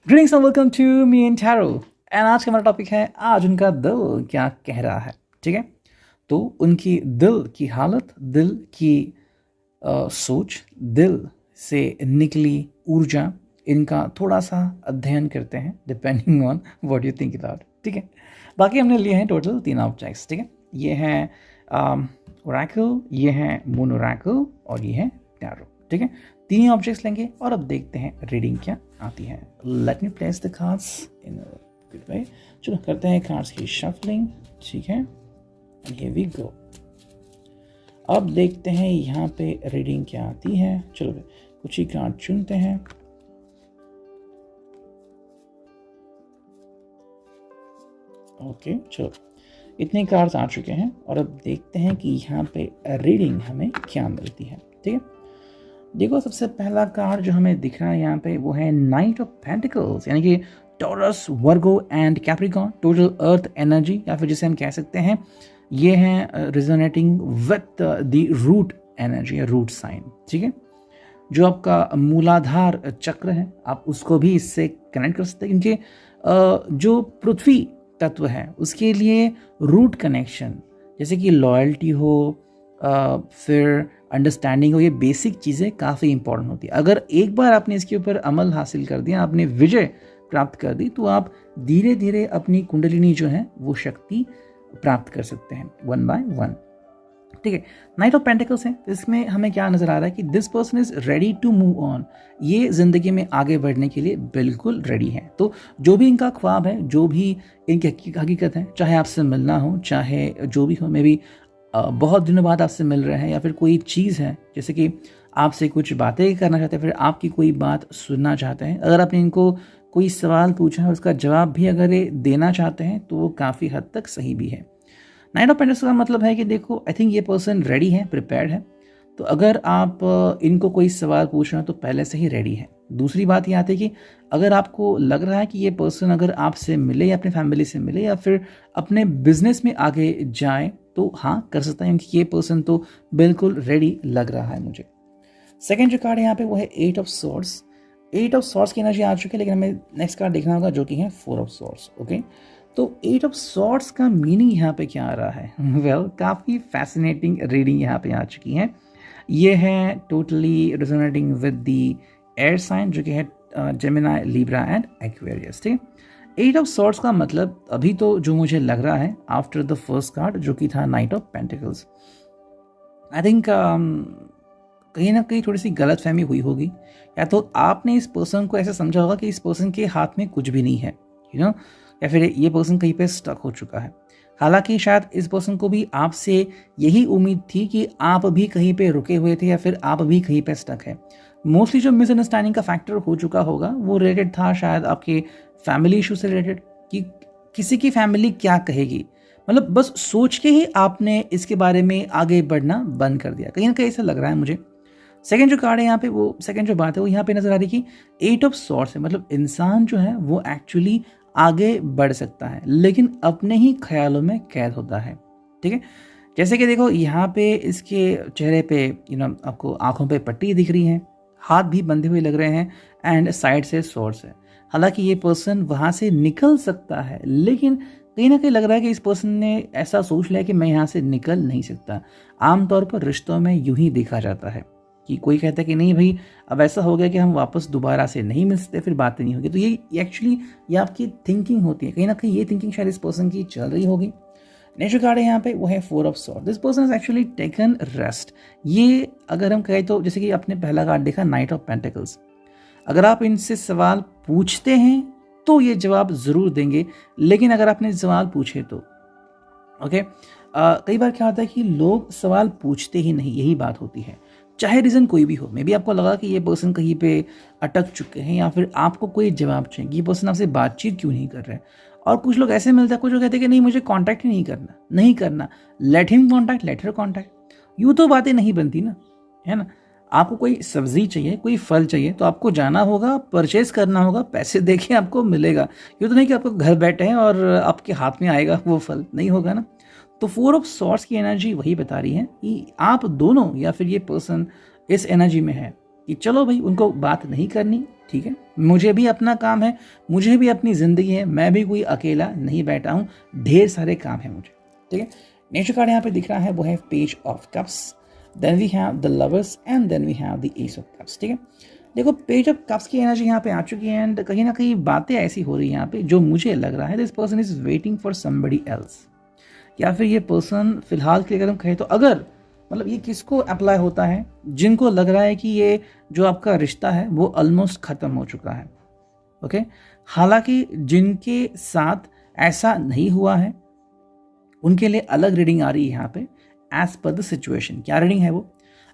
Greetings and welcome to me in tarot. And आज का हमारा टॉपिक है आज उनका दिल क्या कह रहा है। ठीक है, तो उनकी दिल की हालत, दिल की सोच, दिल से निकली ऊर्जा, इनका थोड़ा सा अध्ययन करते हैं depending on what you think about. ठीक है, बाकी हमने लिए हैं टोटल 3 ऑब्जेक्ट्स। ठीक है, ये हैं ओरेकल, ये हैं मून ओरेकल और ये है टैरो। ठीक है, 3 ऑब्जेक्ट्स लेंगे और अब देखते हैं रीडिंग क्या आती है। Let me place the cards in good way. चलो करते हैं कार्ड्स की शफलिंग। ठीक है, हियर वी गो। अब देखते हैं यहाँ पे रीडिंग क्या आती है। चलो कुछ ही कार्ड चुनते हैं। ओके, चलो इतने कार्ड्स आ चुके हैं और अब देखते हैं कि यहाँ पे रीडिंग हमें क्या मिलती है। ठीक है, देखो सबसे पहला कार्ड जो हमें दिख रहा है यहाँ पे वो है नाइट ऑफ पेंटिकल्स, यानी कि Taurus, Virgo and Capricorn, total earth energy, या फिर जिसे हम कह सकते हैं ये है resonating with the root energy या रूट साइन। ठीक है, जो आपका मूलाधार चक्र है आप उसको भी इससे कनेक्ट कर सकते हैं, क्योंकि जो पृथ्वी तत्व है उसके लिए रूट कनेक्शन जैसे कि लॉयल्टी हो, फिर अंडरस्टैंडिंग हो, ये बेसिक चीज़ें काफ़ी इंपॉर्टेंट होती है। अगर एक बार आपने इसके ऊपर अमल हासिल कर दिया, आपने विजय प्राप्त कर दी, तो आप धीरे धीरे अपनी कुंडलिनी जो है वो शक्ति प्राप्त कर सकते हैं वन बाय वन। ठीक है, नाइट ऑफ पेंटिकल्स है, इसमें हमें क्या नजर आ रहा है कि this person is ready to move on, ये जिंदगी में आगे बढ़ने के लिए बिल्कुल रेडी है। तो जो भी इनका ख्वाब है, जो भी इनकी हकीकत है, चाहे आपसे मिलना हो, चाहे जो भी हो, मे बी बहुत दिनों बाद आपसे मिल रहे हैं, या फिर कोई चीज़ है जैसे कि आपसे कुछ बातें करना चाहते हैं, फिर आपकी कोई बात सुनना चाहते हैं। अगर आपने इनको कोई सवाल पूछा है उसका जवाब भी अगर ये देना चाहते हैं तो वो काफ़ी हद तक सही भी है। नाइट ऑफ पेंटिकल्स का मतलब है कि देखो आई थिंक ये पर्सन रेडी है, प्रिपेयर्ड है। तो अगर आप इनको कोई सवाल पूछ रहे हो तो पहले से ही रेडी है। दूसरी बात ये आती है कि अगर आपको लग रहा है कि ये पर्सन अगर आपसे मिले या अपनी फैमिली से मिले या फिर अपने बिजनेस में आगे जाए तो हाँ कर सकता है, क्योंकि ये पर्सन तो बिल्कुल रेडी लग रहा है मुझे। सेकेंड जो कार्ड है यहाँ पे वो है 8 ऑफ सॉर्ड्स। 8 ऑफ सॉर्ड्स की एनर्जी आ चुकी है, लेकिन हमें नेक्स्ट कार्ड देखना होगा जो कि है 4 ऑफ सॉर्ड्स। ओके, तो 8 ऑफ सॉर्ड्स का मीनिंग यहाँ पे क्या आ रहा है? वेल, काफ़ी फैसिनेटिंग रीडिंग यहाँ पे आ चुकी है। ये है totally resonating with the air sign जो कि है जेमिनी, लिब्रा एंड एक्वेरियस। ठीक है, 8 ऑफ सॉर्ड्स का मतलब अभी तो जो मुझे लग रहा है आफ्टर द फर्स्ट कार्ड जो कि था night of pentacles, I think कहीं ना कहीं थोड़ी सी गलत फहमी हुई होगी, या तो आपने इस पर्सन को ऐसे समझा होगा कि इस पर्सन के हाथ में कुछ भी नहीं है, यू नो, या फिर ये पर्सन कहीं पे स्टक हो चुका है। हालांकि शायद इस पर्सन को भी आपसे यही उम्मीद थी कि आप भी कहीं पे रुके हुए थे या फिर आप भी कहीं पे स्टक है। मोस्टली जो मिसअंडरस्टैंडिंग का फैक्टर हो चुका होगा वो रिलेटेड था शायद आपके फैमिली इशू से रिलेटेड, कि किसी की फैमिली क्या कहेगी, मतलब बस सोच के ही आपने इसके बारे में आगे बढ़ना बंद कर दिया। कहीं ना कहीं ऐसा लग रहा है मुझे। सेकेंड जो कार्ड है यहाँ पे, वो सेकेंड जो बात है वो यहाँ पे नजर आ रही कि 8 ऑफ सॉर्ड्स है, मतलब इंसान जो है वो एक्चुअली आगे बढ़ सकता है लेकिन अपने ही ख्यालों में कैद होता है। ठीक है, जैसे कि देखो यहाँ पे इसके चेहरे पे आपको आंखों पे पट्टी दिख रही है, हाथ भी बंधे हुए लग रहे हैं एंड साइड से सॉर्ड्स है। हालांकि ये पर्सन वहाँ से निकल सकता है, लेकिन कहीं ना कहीं लग रहा है कि इस पर्सन ने ऐसा सोच लिया कि मैं यहाँ से निकल नहीं सकता। आमतौर पर रिश्तों में यूं ही देखा जाता है कि कोई कहता है कि नहीं भाई अब ऐसा हो गया कि हम वापस दोबारा से नहीं मिल सकते, फिर बातें नहीं होगी। तो ये एक्चुअली ये आपकी थिंकिंग होती है, कहीं ना कहीं ये थिंकिंग शायद इस पर्सन की चल रही होगी। नेक्स्ट कार्ड है यहाँ पे वो है 4 of sword. This person is actually taken rest. ये अगर हम कहें तो जैसे कि आपने पहला कार्ड देखा नाइट ऑफ पेंटिकल्स, अगर आप इनसे सवाल पूछते हैं तो ये जवाब जरूर देंगे, लेकिन अगर आपने सवाल पूछे तो ओके, कई बार क्या होता है कि लोग सवाल पूछते ही नहीं, यही बात होती है, चाहे रीज़न कोई भी हो। मे बी आपको लगा कि ये पर्सन कहीं पे अटक चुके हैं या फिर आपको कोई जवाब चाहिए, ये पर्सन आपसे बातचीत क्यों नहीं कर रहे हैं। और कुछ लोग ऐसे मिलते हैं, कुछ लोग कहते हैं कि नहीं मुझे कांटेक्ट ही नहीं करना, let him contact, let her contact. यूँ तो बातें नहीं बनती ना, है ना। आपको कोई सब्जी चाहिए, कोई फल चाहिए तो आपको जाना होगा, परचेज करना होगा, पैसे देके आपको मिलेगा। यूँ तो नहीं कि आपको घर बैठे हैं और आपके हाथ में आएगा वो फल, नहीं होगा ना। तो 4 ऑफ सॉर्ड्स की एनर्जी वही बता रही है कि आप दोनों या फिर ये पर्सन इस एनर्जी में है कि चलो भाई उनको बात नहीं करनी, ठीक है, मुझे भी अपना काम है, मुझे भी अपनी ज़िंदगी है, मैं भी कोई अकेला नहीं बैठा हूँ, ढेर सारे काम है मुझे, ठीक है। नेक्स्ट कार्ड यहाँ पे दिख रहा है वो है page of cups, then we have the lovers and then we have the ace of cups, ठीक है। देखो पेज ऑफ कप्स की एनर्जी यहाँ पे आ चुकी है एंड कहीं ना कहीं बातें ऐसी हो रही है यहाँ पे जो मुझे लग रहा है this person is waiting for somebody else, या फिर ये पर्सन फिलहाल के लिए अगर हम कहें तो अगर मतलब ये किसको अप्लाई होता है, जिनको लग रहा है कि ये जो आपका रिश्ता है वो ऑलमोस्ट ख़त्म हो चुका है, ओके। हालांकि जिनके साथ ऐसा नहीं हुआ है उनके लिए अलग रीडिंग आ रही है यहाँ पे एज पर द सिचुएशन। क्या रीडिंग है वो,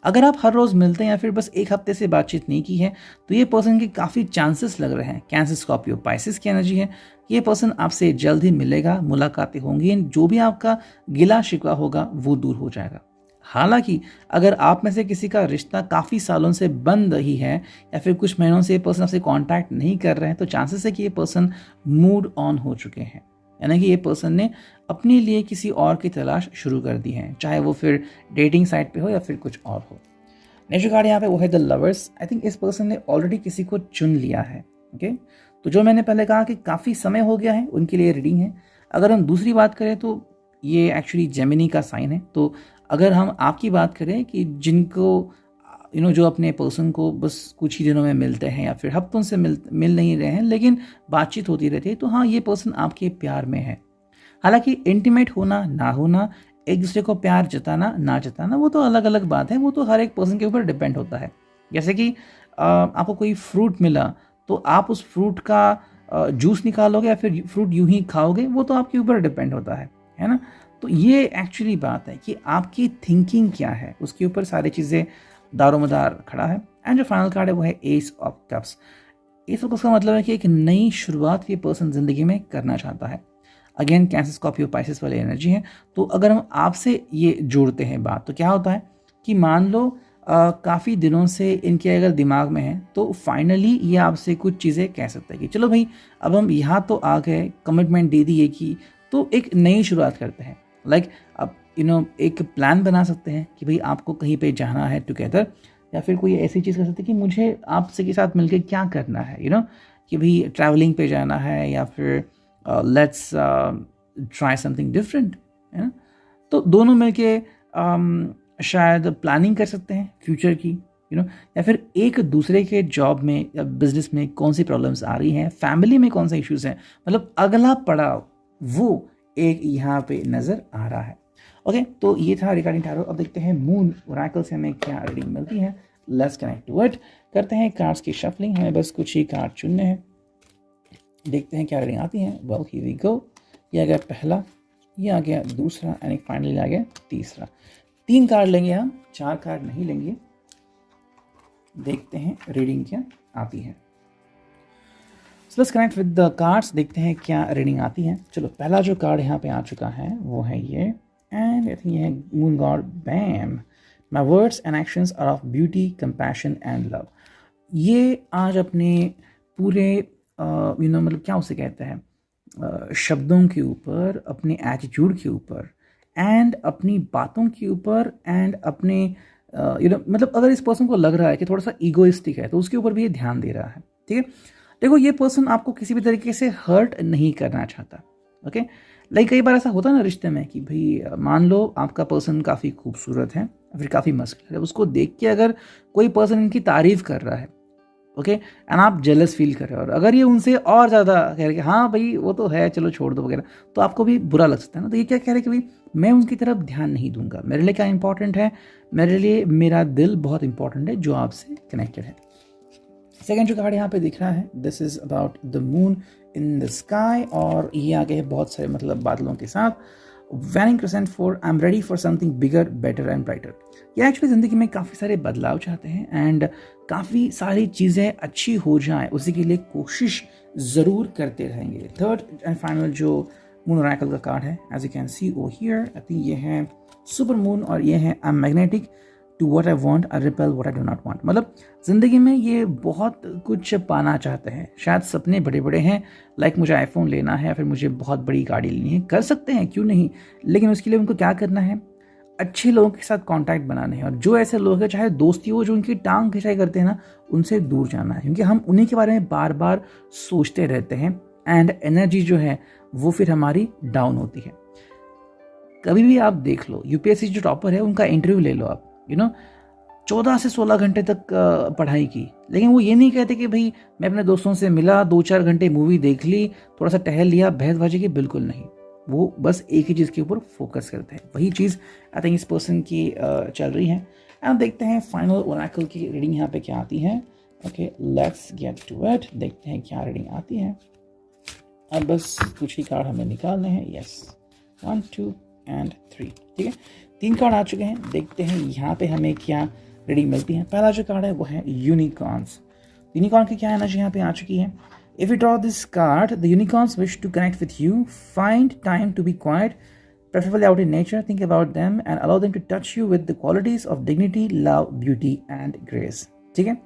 अगर आप हर रोज़ मिलते हैं या फिर बस एक हफ्ते से बातचीत नहीं की है तो ये पर्सन के काफ़ी चांसेस लग रहे हैं, कैंसर स्कॉर्पियो पाइसिस की एनर्जी है, ये पर्सन आपसे जल्द ही मिलेगा, मुलाकातें होंगी, जो भी आपका गिला शिकवा होगा वो दूर हो जाएगा। हालांकि अगर आप में से किसी का रिश्ता काफ़ी सालों से बंद रही है या फिर कुछ महीनों से ये पर्सन आपसे कांटेक्ट नहीं कर रहे हैं तो चांसेस है कि ये पर्सन मूड ऑन हो चुके हैं, यानी कि ये पर्सन ने अपने लिए किसी और की तलाश शुरू कर दी है, चाहे वो फिर डेटिंग साइट पे हो या फिर कुछ और हो। नेक्स्ट कार्ड यहाँ पे वो है द लवर्स। आई थिंक इस पर्सन ने ऑलरेडी किसी को चुन लिया है, ओके। तो जो मैंने पहले कहा कि काफ़ी समय हो गया है उनके लिए रीडिंग है। अगर हम दूसरी बात करें तो ये एक्चुअली जेमिनी का साइन है, तो अगर हम आपकी बात करें कि जिनको जो अपने पर्सन को बस कुछ ही दिनों में मिलते हैं या फिर हफ्तों से मिल नहीं रहे हैं लेकिन बातचीत होती रहती है, तो हाँ ये पर्सन आपके प्यार में है। हालांकि इंटीमेट होना ना होना, एक दूसरे को प्यार जताना ना जताना वो तो अलग अलग बात है, वो तो हर एक पर्सन के ऊपर डिपेंड होता है। जैसे कि आपको कोई फ्रूट मिला तो आप उस फ्रूट का जूस निकालोगे या फिर फ्रूट यूं ही खाओगे, वो तो आपके ऊपर डिपेंड होता है ना। तो ये एक्चुअली बात है कि आपकी थिंकिंग क्या है, उसके ऊपर सारी चीज़ें दारोमदार खड़ा है। एंड जो फाइनल कार्ड है वो है S of cups. S of cups का मतलब है कि एक नई शुरुआत ये पर्सन जिंदगी में करना चाहता है। अगेन कैंसर स्कॉर्पियो पाइसिस वाली एनर्जी है, तो अगर हम आपसे ये जोड़ते हैं बात तो क्या होता है कि मान लो काफ़ी दिनों से इनके अगर दिमाग में है तो फाइनली ये आपसे कुछ चीज़ें कह सकता है कि चलो भाई अब हम यहाँ तो आ गए, कमिटमेंट दे दी है कि तो एक नई शुरुआत करते हैं। लाइक अब एक प्लान बना सकते हैं कि भाई आपको कहीं पे जाना है टुगेदर, या फिर कोई ऐसी चीज़ कर सकते हैं कि मुझे आपसे के साथ मिलकर क्या करना है, कि भाई ट्रैवलिंग पे जाना है या फिर लेट्स ट्राई समथिंग डिफरेंट, है ना। तो दोनों मिलके शायद प्लानिंग कर सकते हैं फ्यूचर की, या फिर एक दूसरे के जॉब में या बिजनेस में कौन सी प्रॉब्लम्स आ रही हैं, फैमिली में कौन सा इश्यूज हैं, मतलब अगला पड़ाव वो एक यहाँ पे नज़र आ रहा है। ओके, तो ये था रिगार्डिंग टैरो। अब देखते हैं मून ओरेकल से हमें क्या रीडिंग मिलती है। Let's connect to it. करते हैं कार्ड्स की शफलिंग, हमें बस कुछ ही कार्ड चुनने हैं, देखते हैं क्या रीडिंग आती है। Well here we go. ये आ गया पहला, ये आ गया दूसरा एंड फाइनली आ गया तीसरा। 3 कार्ड लेंगे हम, 4 कार्ड नहीं लेंगे। देखते हैं रीडिंग क्या आती है। Let's connect with the cards, देखते हैं क्या रीडिंग आती है। चलो पहला जो कार्ड यहाँ पे आ चुका है वो है ये, एंड आई थिंक ये है मून गॉड। बैम, my words and actions are of beauty, compassion and love. ये आज अपने पूरे मतलब क्या उसे कहते हैं, शब्दों के ऊपर, अपने एटीट्यूड के ऊपर एंड अपनी बातों के ऊपर एंड अपने मतलब अगर इस पर्सन को लग रहा है कि थोड़ा सा ईगोइस्टिक है तो उसके ऊपर भी ये ध्यान दे रहा है। ठीक है, देखो ये पर्सन आपको किसी भी तरीके से हर्ट नहीं करना चाहता। ओके, लाइक कई बार ऐसा होता है ना रिश्ते में कि भाई मान लो आपका पर्सन काफ़ी खूबसूरत है, फिर काफ़ी मस्कुलर है, उसको देख के अगर कोई पर्सन इनकी तारीफ कर रहा है, ओके, एंड आप जेलस फील कर रहे हो, और अगर ये उनसे और ज़्यादा कह रहे कि हाँ भाई वो तो है चलो छोड़ दो वगैरह, तो आपको भी बुरा लग सकता है ना। तो ये क्या कह रहे कि भाई मैं उनकी तरफ ध्यान नहीं दूंगा, मेरे लिए क्या इंपॉर्टेंट है, मेरे लिए मेरा दिल बहुत इंपॉर्टेंट है जो आपसे कनेक्टेड है। सेकेंड जो कार्ड यहाँ पे दिख रहा है, this is about the moon in the sky, और ये आगे है बहुत सारे मतलब बादलों के साथ। Waning crescent for I am ready for something bigger, better and brighter. ये एक्चुअली ज़िंदगी में काफ़ी सारे बदलाव चाहते हैं एंड काफ़ी सारी चीज़ें अच्छी हो जाएं, उसी के लिए कोशिश ज़रूर करते रहेंगे। थर्ड एंड फाइनल जो मून ओरेकल का कार्ड है, as you can see oh here, I think ये है सुपर मून, और ये है I am magnetic to what I want, I repel what I do not want. मतलब ज़िंदगी में ये बहुत कुछ पाना चाहते हैं, शायद सपने बड़े बड़े हैं, लाइक मुझे आईफोन लेना है या फिर मुझे बहुत बड़ी गाड़ी लेनी है, कर सकते हैं क्यों नहीं, लेकिन उसके लिए उनको क्या करना है, अच्छे लोगों के साथ कांटेक्ट बनाने हैं, और जो ऐसे लोग हैं चाहे दोस्ती हो जो उनकी टांग खिंचाई करते हैं ना, उनसे दूर जाना है, क्योंकि हम उन्हीं के बारे में बार बार सोचते रहते हैं एंड एनर्जी जो है वो फिर हमारी डाउन होती है। कभी भी आप देख लो, यूपीएससी जो टॉपर है उनका इंटरव्यू ले लो आप, 14 से 16 घंटे तक पढ़ाई की, लेकिन वो ये नहीं कहते कि भाई मैं अपने दोस्तों से मिला, 2-4 घंटे मूवी देख ली, थोड़ा सा टहल लिया, बहसबाजी की, बिल्कुल नहीं। वो बस एक ही चीज़ के ऊपर फोकस करते हैं। वही चीज़ आई थिंक इस पर्सन की चल रही है। एंड देखते हैं फाइनल ओरेकल की रीडिंग यहाँ पे क्या आती है। Okay, let's get to it. देखते हैं क्या रीडिंग आती है। अब बस कुछ ही कार्ड हमें निकालने हैं। Yes, 1, 2 and 3। ठीक है, 3 कार्ड आ चुके हैं। देखते हैं यहाँ पे हमें क्या रीडिंग मिलती है। पहला जो कार्ड है वो है यूनिकॉर्न्स। यूनिकॉर्न की क्या एनर्जी यहाँ पे आ चुकी है। If you draw this card, the unicorns wish to connect with you. Find time to be quiet, preferably out in nature. Think about them and allow them to touch you with the qualities of dignity, love, beauty and grace. ठीक है,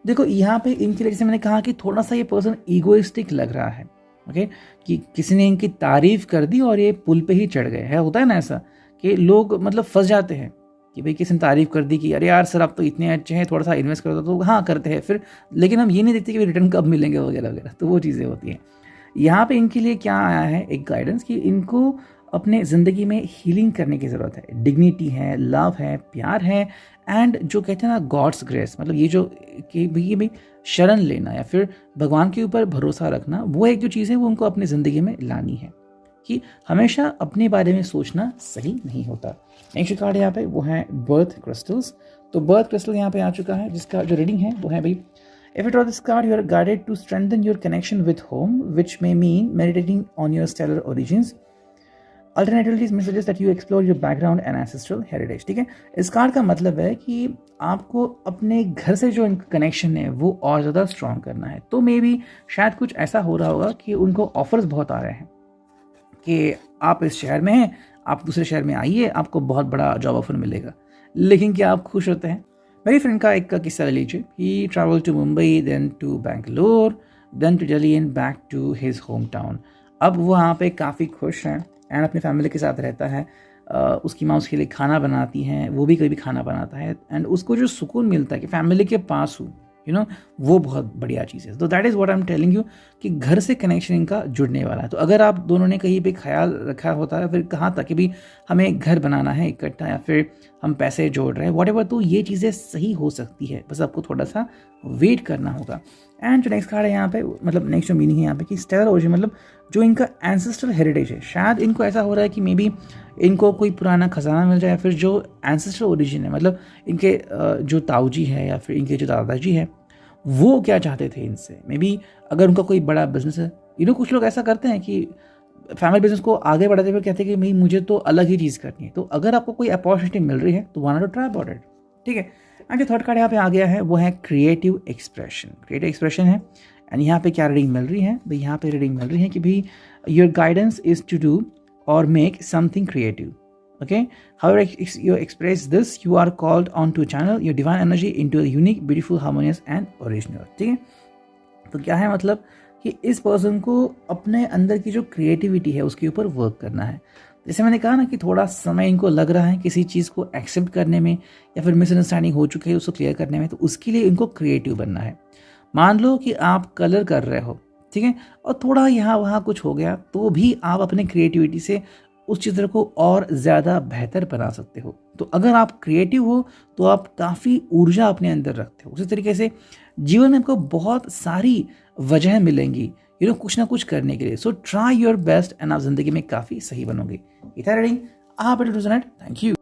देखो यहाँ पे इनके लिए जैसे मैंने कहा कि थोड़ा सा ये पर्सन ईगोइस्टिक लग रहा है। ओके, कि किसी ने इनकी तारीफ कर दी और ये पुल पे ही चढ़ गए है। होता है ना ऐसा कि लोग मतलब फंस जाते हैं कि भाई किसी ने तारीफ कर दी कि अरे यार सर आप तो इतने अच्छे हैं, थोड़ा सा इन्वेस्ट कर दो, तो हाँ करते हैं फिर, लेकिन हम ये नहीं देखते कि रिटर्न कब मिलेंगे वगैरह वगैरह। तो वो चीज़ें होती हैं। यहाँ पे इनके लिए क्या आया है, एक गाइडेंस कि इनको अपने ज़िंदगी में हीलिंग करने की ज़रूरत है। डिग्निटी है, लव है, प्यार है, एंड जो कहते हैं ना गॉड्स ग्रेस, मतलब ये जो कि भाई शरण लेना या फिर भगवान के ऊपर भरोसा रखना, वो एक जो चीज़ है वो उनको अपनी ज़िंदगी में लानी है कि हमेशा अपने बारे में सोचना सही नहीं होता। नेक्स्ट कार्ड यहाँ पे वो है बर्थ क्रिस्टल्स। तो बर्थ क्रिस्टल यहाँ पे आ चुका है, जिसका जो रीडिंग है वो है भाई, if you draw this card you are guided to strengthen your connection with home, which may mean meditating on your stellar origins. Alternatively messages that you explore your background and ancestral heritage. ठीक है, इस card का मतलब है कि आपको अपने घर से जो कनेक्शन है वो और ज़्यादा स्ट्रॉन्ग करना है। तो मे बी शायद कुछ ऐसा हो रहा होगा कि उनको ऑफर्स बहुत आ रहे हैं कि आप इस शहर में हैं, आप दूसरे शहर में आइए, आपको बहुत बड़ा जॉब ऑफर मिलेगा, लेकिन क्या आप खुश होते हैं? मेरी फ्रेंड का एक किस्सा ले लीजिए। He travel to Mumbai, then to Bangalore, then to Delhi and back to his home town. अब वो वहाँ पे काफ़ी खुश हैं एंड अपनी फैमिली के साथ रहता है। उसकी माँ उसके लिए खाना बनाती हैं, वो भी कभी खाना बनाता है, एंड उसको जो सुकून मिलता है कि फैमिली के पास हूँ, वो बहुत बढ़िया चीज़ है। तो that is what I am telling you कि घर से कनेक्शन इनका जुड़ने वाला है। तो अगर आप दोनों ने कहीं पे ख्याल रखा होता है, फिर कहाँ तक कि भी हमें घर बनाना है इकट्ठा या फिर हम पैसे जोड़ रहे हैं व्हाटएवर, तो ये चीज़ें सही हो सकती है, बस आपको थोड़ा सा वेट करना होगा। एंड जो नेक्स्ट कार्ड है यहाँ पे, मतलब नेक्स्ट जो मीनिंग है यहाँ पे कि स्टेलर ओरिजिन, मतलब जो इनका एंसेस्ट्रल हेरिटेज है, शायद इनको ऐसा हो रहा है कि मे बी इनको कोई पुराना खजाना मिल जाए, या फिर जो एंसेस्ट्रल ओरिजिन है, मतलब इनके जो ताऊजी है या फिर इनके जो दादाजी है, वो क्या चाहते थे इनसे। मे बी अगर उनका कोई बड़ा बिजनेस है, कुछ लोग ऐसा करते हैं कि फैमिली बिजनेस को आगे बढ़ाते हुए कहते हैं कि भाई मुझे तो अलग ही चीज़ करनी है। तो अगर आपको कोई अपॉर्चुनिटी मिल रही है तो why not try about it. ठीक है, एंड जो थर्ड कार्ड यहाँ पे आ गया है वो है क्रिएटिव एक्सप्रेशन। क्रिएटिव एक्सप्रेशन है, एंड यहाँ पे क्या रीडिंग मिल रही है भाई, यहाँ पे रीडिंग मिल रही है कि भाई your guidance is to do और make something creative. Okay, however you express this, you are called on to channel your divine energy into a unique, beautiful, harmonious and original। ठीक है, तो क्या है मतलब कि इस पर्सन को अपने अंदर की जो क्रिएटिविटी है उसके ऊपर वर्क करना है। जैसे मैंने कहा ना कि थोड़ा समय इनको लग रहा है किसी चीज़ को एक्सेप्ट करने में, या फिर मिसअंडरस्टैंडिंग हो चुकी है उसको क्लियर करने में, तो उसके लिए इनको क्रिएटिव बनना है। मान लो कि आप कलर कर रहे हो, ठीक है, और थोड़ा यहाँ वहाँ कुछ हो गया, तो भी आप अपने क्रिएटिविटी से उस चित्र को और ज़्यादा बेहतर बना सकते हो। तो अगर आप क्रिएटिव हो तो आप काफ़ी ऊर्जा अपने अंदर रखते हो। उसी तरीके से जीवन में आपको बहुत सारी वजह मिलेंगी कुछ ना कुछ करने के लिए। So try your best and आप जिंदगी में काफ़ी सही बनोगे। Thank you.